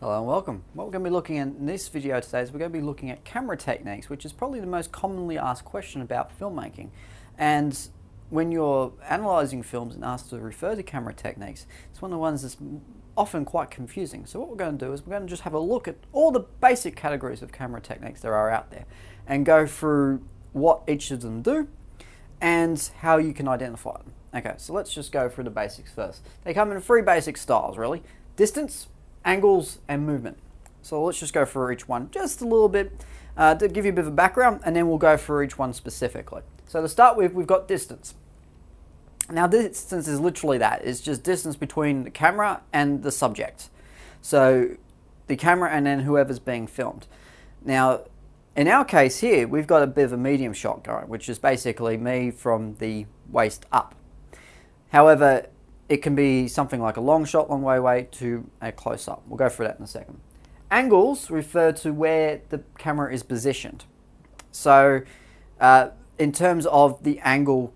Hello and welcome. What we're going to be looking at in this video today is we're going to be looking at camera techniques, which is probably the most commonly asked question about filmmaking. And when you're analysing films and asked to refer to camera techniques, it's one of the ones that's often quite confusing. So what we're going to do is we're going to just have a look at all the basic categories of camera techniques there are out there and go through what each of them do and how you can identify them. Okay, so let's just go through the basics first. They come in three basic styles, really: distance, angles, and movement. So let's just go through each one just a little bit to give you a bit of a background, and then we'll go through each one specifically. So to start with, we've got distance. Now distance is literally that. It's just distance between the camera and the subject. So the camera and then whoever's being filmed. Now in our case here, we've got a bit of a medium shot going, which is basically me from the waist up. However, it can be something like a long shot, long way away, to a close-up. We'll go through that in a second. Angles refer to where the camera is positioned. So in terms of the angle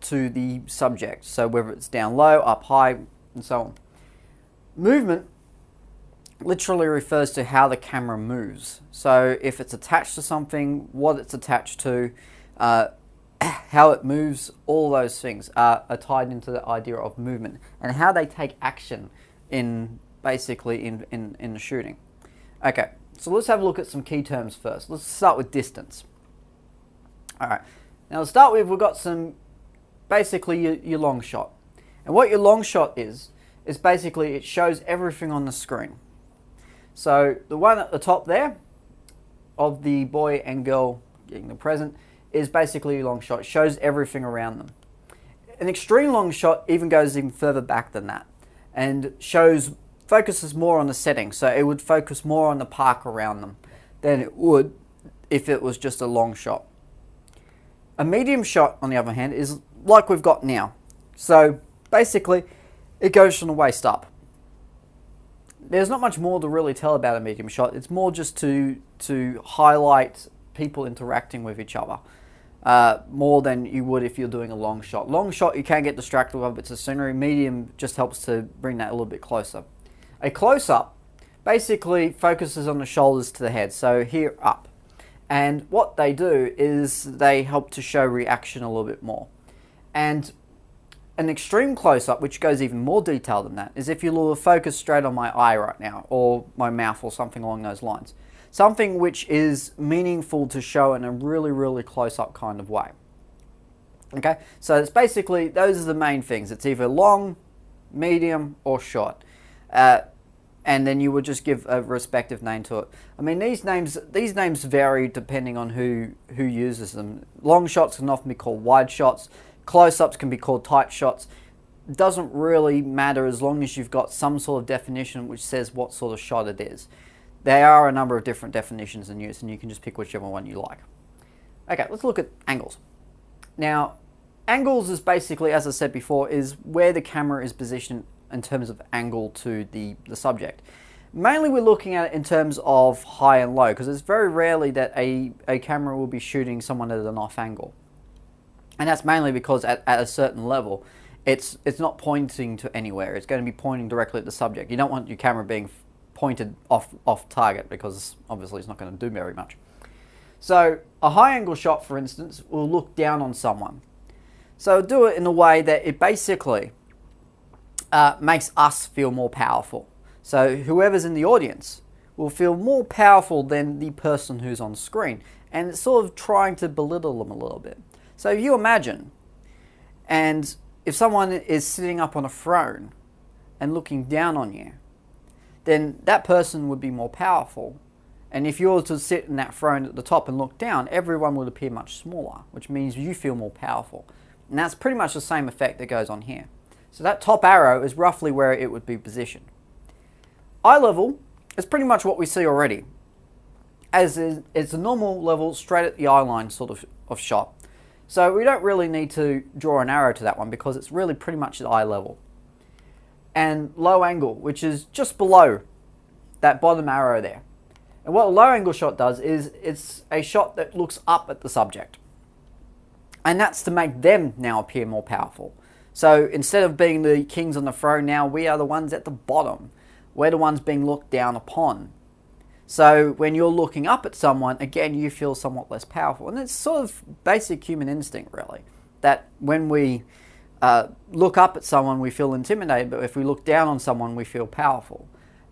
to the subject, so whether it's down low, up high, and so on. Movement literally refers to how the camera moves. So if it's attached to something, what it's attached to, how it moves, all those things are tied into the idea of movement and how they take action in basically in the shooting. Okay, so let's have a look at some key terms first. Let's start with distance. Alright, now to start with, we've got some basically your long shot. And what your long shot is basically it shows everything on the screen. So the one at the top there of the boy and girl getting the present is basically a long shot. It shows everything around them. An extreme long shot even goes even further back than that and focuses more on the setting. So it would focus more on the park around them than it would if it was just a long shot. A medium shot, on the other hand, is like we've got now. So basically it goes from the waist up. There's not much more to really tell about a medium shot. It's more just to highlight people interacting with each other more than you would if you're doing a long shot. Long shot, you can get distracted with bits of scenery. Medium just helps to bring that a little bit closer. A close-up basically focuses on the shoulders to the head, so here up. And what they do is they help to show reaction a little bit more. And an extreme close-up, which goes even more detailed than that, is if you focus straight on my eye right now, or my mouth, or something along those lines. Something which is meaningful to show in a really, really close-up kind of way. Okay, so it's basically, those are the main things. It's either long, medium, or short. And then you would just give a respective name to it. I mean, these names vary depending on who uses them. Long shots can often be called wide shots. Close-ups can be called tight shots. It doesn't really matter as long as you've got some sort of definition which says what sort of shot it is. There are a number of different definitions in use, and you can just pick whichever one you like. Okay, let's look at angles. Now, angles is basically, as I said before, is where the camera is positioned in terms of angle to the subject. Mainly we're looking at it in terms of high and low, because it's very rarely that a camera will be shooting someone at an off angle. And that's mainly because at a certain level, it's not pointing to anywhere. It's going to be pointing directly at the subject. You don't want your camera being pointed off target, because obviously it's not going to do very much. So a high angle shot, for instance, will look down on someone. So do it in a way that it basically makes us feel more powerful. So whoever's in the audience will feel more powerful than the person who's on screen, and it's sort of trying to belittle them a little bit. So if you imagine, and if someone is sitting up on a throne and looking down on you, then that person would be more powerful. And if you were to sit in that throne at the top and look down, everyone would appear much smaller, which means you feel more powerful. And that's pretty much the same effect that goes on here. So that top arrow is roughly where it would be positioned. Eye level is pretty much what we see already. It's a normal level, straight at the eye line sort of shot. So we don't really need to draw an arrow to that one, because it's really pretty much at eye level. And low angle, which is just below that bottom arrow there. And what a low angle shot does is it's a shot that looks up at the subject. And that's to make them now appear more powerful. So instead of being the kings on the throne, now we are the ones at the bottom. We're the ones being looked down upon. So when you're looking up at someone, again, you feel somewhat less powerful. And it's sort of basic human instinct, really, that when we look up at someone, we feel intimidated, but if we look down on someone, we feel powerful.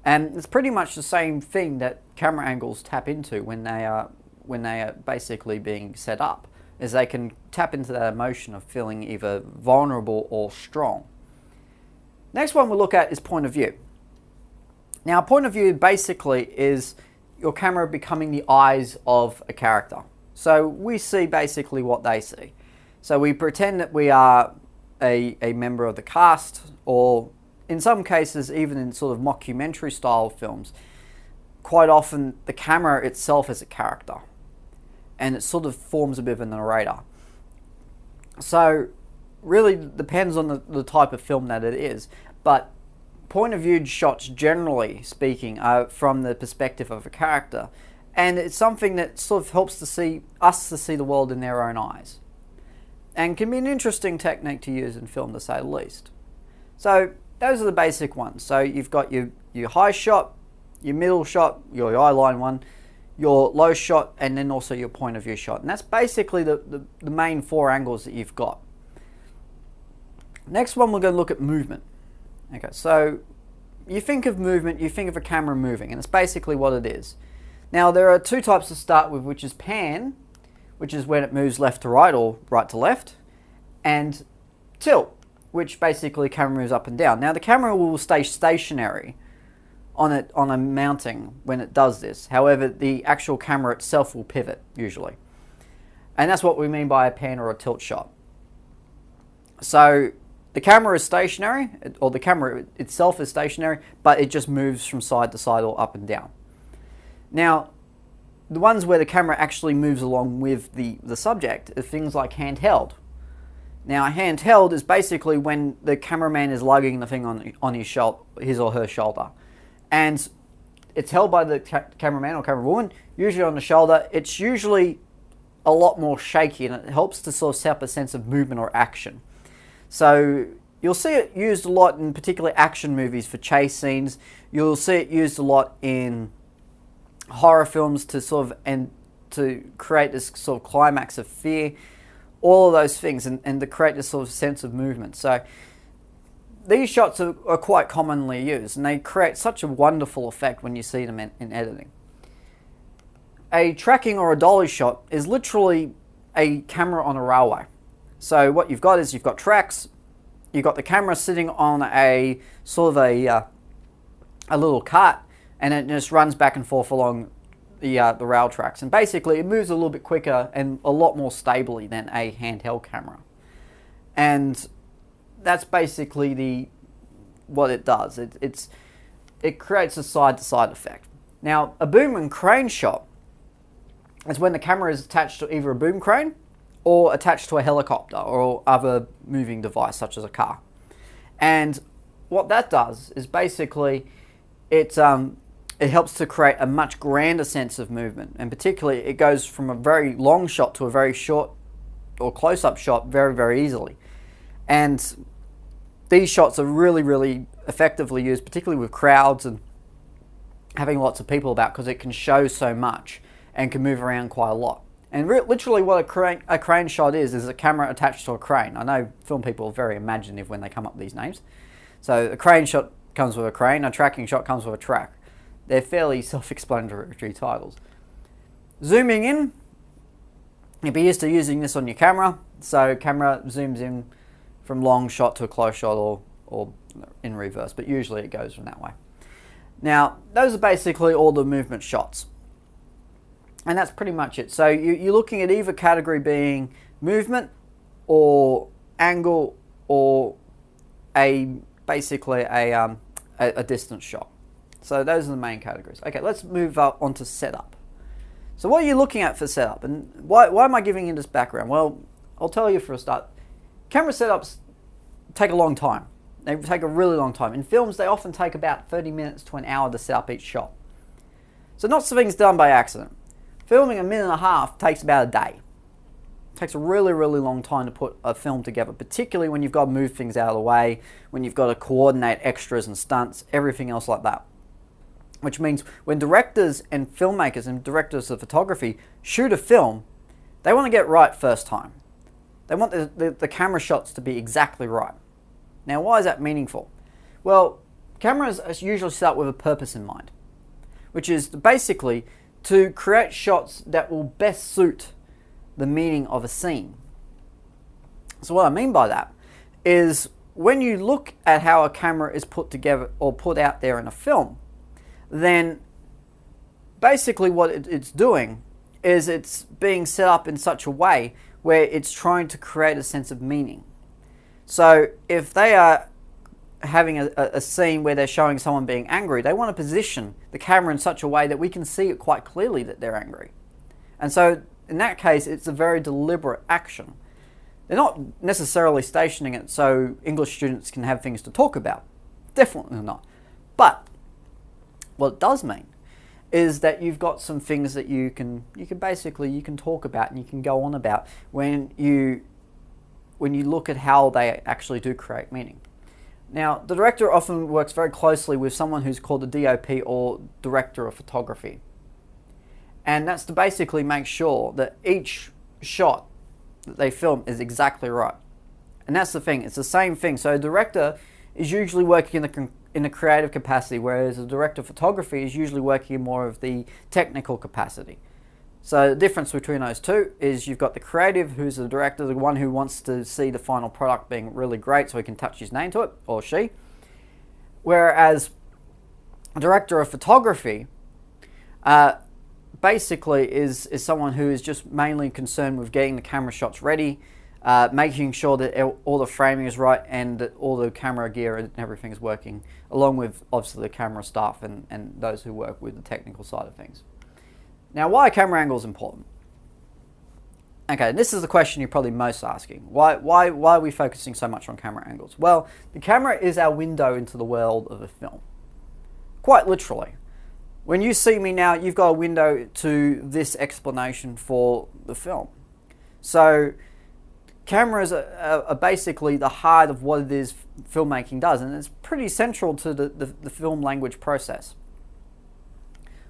And it's pretty much the same thing that camera angles tap into when they are basically being set up, is they can tap into that emotion of feeling either vulnerable or strong. Next one we'll look at is point of view. Now, point of view basically is your camera becoming the eyes of a character. So we see basically what they see. So we pretend that we are a member of the cast, or in some cases, even in sort of mockumentary style films, quite often the camera itself is a character, and it sort of forms a bit of a narrator. So really depends on the type of film that it is, but point of view shots, generally speaking, are from the perspective of a character, and it's something that sort of helps us to see the world in their own eyes, and can be an interesting technique to use in film, to say the least. So those are the basic ones. So you've got your high shot, your middle shot, your eye line one, your low shot, and then also your point of view shot. And that's basically the main 4 angles that you've got. Next one, we're going to look at movement. Okay, so you think of movement, you think of a camera moving, and it's basically what it is. Now, there are 2 types to start with, which is pan, which is when it moves left to right or right to left, and tilt, which basically camera moves up and down. Now, the camera will stay stationary on a mounting when it does this. However, the actual camera itself will pivot, usually. And that's what we mean by a pan or a tilt shot. So the camera is stationary, or the camera itself is stationary, but it just moves from side to side or up and down. Now, the ones where the camera actually moves along with the subject are things like handheld. Now, handheld is basically when the cameraman is lugging the thing on his or her shoulder. And it's held by the cameraman or camerawoman, usually on the shoulder. It's usually a lot more shaky, and it helps to sort of set up a sense of movement or action. So you'll see it used a lot in particularly action movies for chase scenes. You'll see it used a lot in horror films to create this sort of climax of fear. All of those things, and to create this sort of sense of movement. So these shots are quite commonly used, and they create such a wonderful effect when you see them in editing. A tracking or a dolly shot is literally a camera on a railway. So what you've got is you've got tracks, you've got the camera sitting on a sort of a little cart, and it just runs back and forth along the rail tracks, and basically it moves a little bit quicker and a lot more stably than a handheld camera. And that's basically what it does. It creates a side-to-side effect. Now, a boom and crane shot is when the camera is attached to either a boom crane or attached to a helicopter or other moving device such as a car. And what that does is basically it helps to create a much grander sense of movement, and particularly it goes from a very long shot to a very short or close-up shot very, very easily. And these shots are really, really effectively used, particularly with crowds and having lots of people about, because it can show so much and can move around quite a lot. And literally what a crane shot is a camera attached to a crane. I know film people are very imaginative when they come up with these names. So a crane shot comes with a crane, a tracking shot comes with a track. They're fairly self-explanatory titles. Zooming in, you'll be used to using this on your camera. So camera zooms in from long shot to a close shot, or in reverse, but usually it goes from that way. Now, those are basically all the movement shots. And that's pretty much it. So you're looking at either category being movement or angle or basically a distance shot. So those are the main categories. Okay, let's move on to setup. So what are you looking at for setup? And why am I giving you this background? Well, I'll tell you for a start. Camera setups take a long time. They take a really long time. In films, they often take about 30 minutes to an hour to set up each shot. So not something's done by accident. Filming a minute and a half takes about a day. It takes a really, really long time to put a film together, particularly when you've got to move things out of the way, when you've got to coordinate extras and stunts, everything else like that. which means when directors and filmmakers and directors of photography shoot a film, they want to get it right first time. They want the camera shots to be exactly right. Now, why is that meaningful? Well, cameras are usually set up with a purpose in mind, which is basically to create shots that will best suit the meaning of a scene. So what I mean by that is when you look at how a camera is put together or put out there in a film, then basically what it's doing is it's being set up in such a way where it's trying to create a sense of meaning. So if they are having a scene where they're showing someone being angry, they want to position the camera in such a way that we can see it quite clearly that they're angry. And so in that case, it's a very deliberate action. They're not necessarily stationing it so English students can have things to talk about. Definitely not. But what it does mean is that you've got some things that you can talk about and you can go on about when you look at how they actually do create meaning. Now, the director often works very closely with someone who's called the DOP or Director of Photography. And that's to basically make sure that each shot that they film is exactly right. And that's the thing, it's the same thing. So a director is usually working in a creative capacity, whereas a director of photography is usually working in more of the technical capacity. So the difference between those two is you've got the creative, who's the director, the one who wants to see the final product being really great so he can touch his name to it, or she. Whereas a director of photography basically is someone who is just mainly concerned with getting the camera shots ready, making sure that all the framing is right and that all the camera gear and everything is working, along with obviously the camera staff and those who work with the technical side of things. Now, why are camera angles important? Okay, this is the question you're probably most asking. Why are we focusing so much on camera angles? Well, the camera is our window into the world of a film. Quite literally. When you see me now, you've got a window to this explanation for the film. So cameras are basically the heart of what it is filmmaking does, and it's pretty central to the film language process.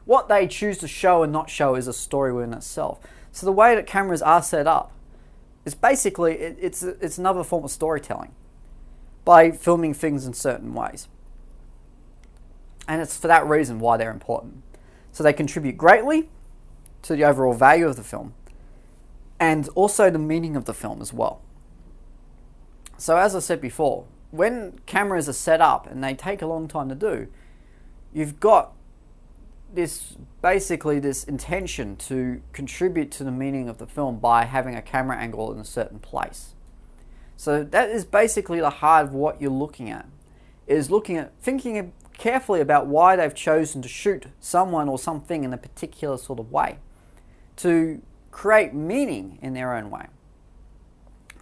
What they choose to show and not show is a story within itself. So the way that cameras are set up is basically, it's another form of storytelling by filming things in certain ways. And it's for that reason why they're important. So they contribute greatly to the overall value of the film and also the meaning of the film as well. So as I said before, when cameras are set up and they take a long time to do, you've got this intention to contribute to the meaning of the film by having a camera angle in a certain place. So that is basically the heart of what you're looking at, is thinking carefully about why they've chosen to shoot someone or something in a particular sort of way to create meaning in their own way.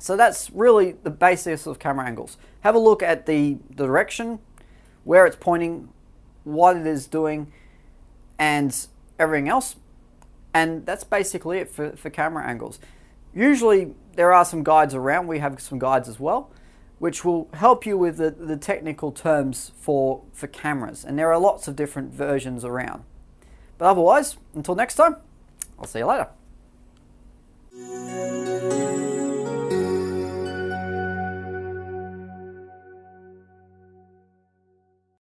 So that's really the basis of camera angles. Have a look at the direction, where it's pointing, what it is doing, and everything else. And that's basically it for camera angles. Usually there are some guides around. We have some guides as well, which will help you with the technical terms for cameras. And there are lots of different versions around. But otherwise, until next time, I'll see you later.